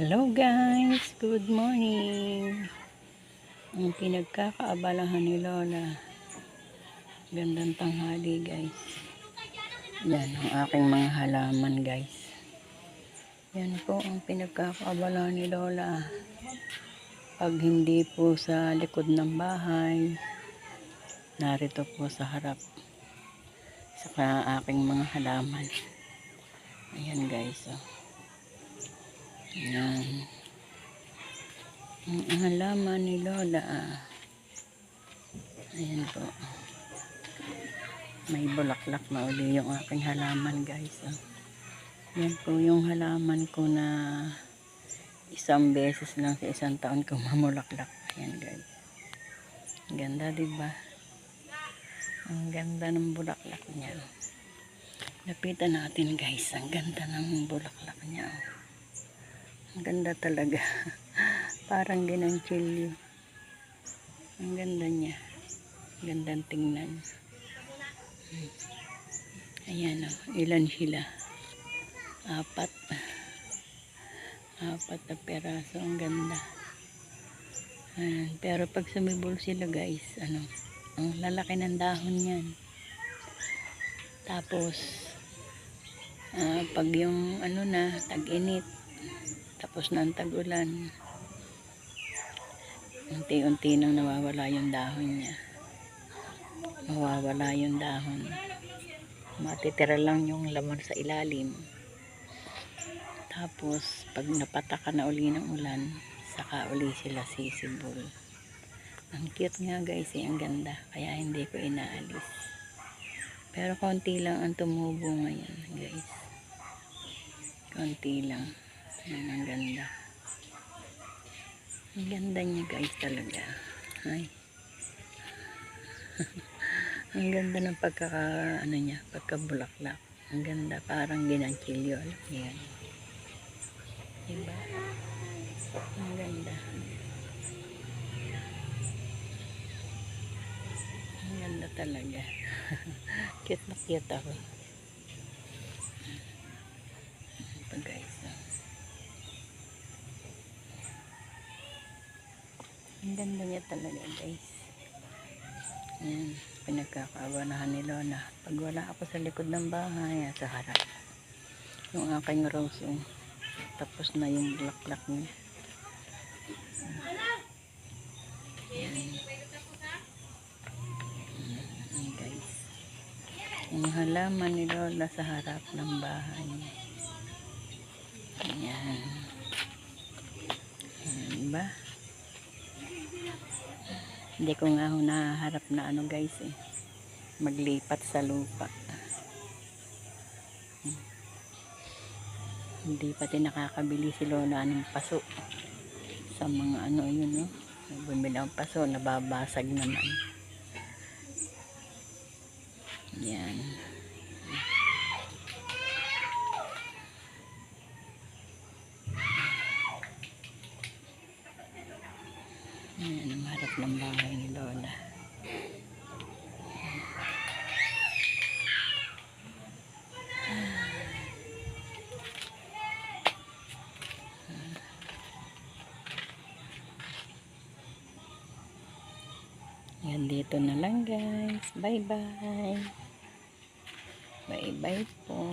Hello guys, good morning. Ang pinagkakaabalahan ni Lola. Gandang tanghali guys. Yan ang aking mga halaman guys. Yan po ang pinagkakaabalahan ni Lola. Pag hindi po sa likod ng bahay, narito po sa harap. Sa aking mga halaman. Ayan guys. Oh. Yan. Ang halaman ni Lola. Ayan po. May bulaklak na uli yung aking halaman guys. Oh. Yan po yung halaman ko na isang beses lang sa isang taon ko mamulaklak. Ayan guys. Ang ganda diba? Ang ganda ng bulaklak niya. Lapitan natin guys. Ang ganda ng bulaklak niya. Ang ganda talaga. Parang ginanchilyo. Ang ganda niya. Gandang tingnan. Ayan o. Ilan sila? Apat na peraso. Ang ganda. Ayan. Pero pag sumibol sila guys, ang lalaki ng dahon yan. Tapos, pag yung tag-init, tapos na ang tag-ulan, unti-unti nang nawawala yung dahon niya. Mawawala yung dahon. Matitira lang yung laman sa ilalim. Tapos, pag napataka na uli ng ulan, saka uli sila sisibol. Ang cute nga guys, ang ganda. Kaya hindi ko inaalis. Pero konti lang ang tumubo ngayon guys. Konti lang. Ayan, ang ganda. Ang ganda niya guys talaga. Ay. Ang ganda ng pagkabulaklak. Ang ganda, parang ginanchilyo. Alam mo yan. Diba? Ang ganda. Ang ganda talaga. Cute na cute ako. Ito guys. Ang ganda niya talaga guys. Ayan. Pinagkakaabalahan ni Lola. Pag wala ako sa likod ng bahay, sa harap. Yung aking rose. Tapos na yung bulaklak niya. Ayan. Ayan guys. Yung halaman ni Lola sa harap ng bahay. Ayan. Ayan ba? Hindi ko nga naharap na guys maglipat sa lupa. Hindi pati nakakabili si Lola ng paso sa mga yun bumili ng paso, nababasag naman. Yan. Yan ang harap ng bahay ni Lola. Yan, dito na lang guys. Bye bye. Bye bye po.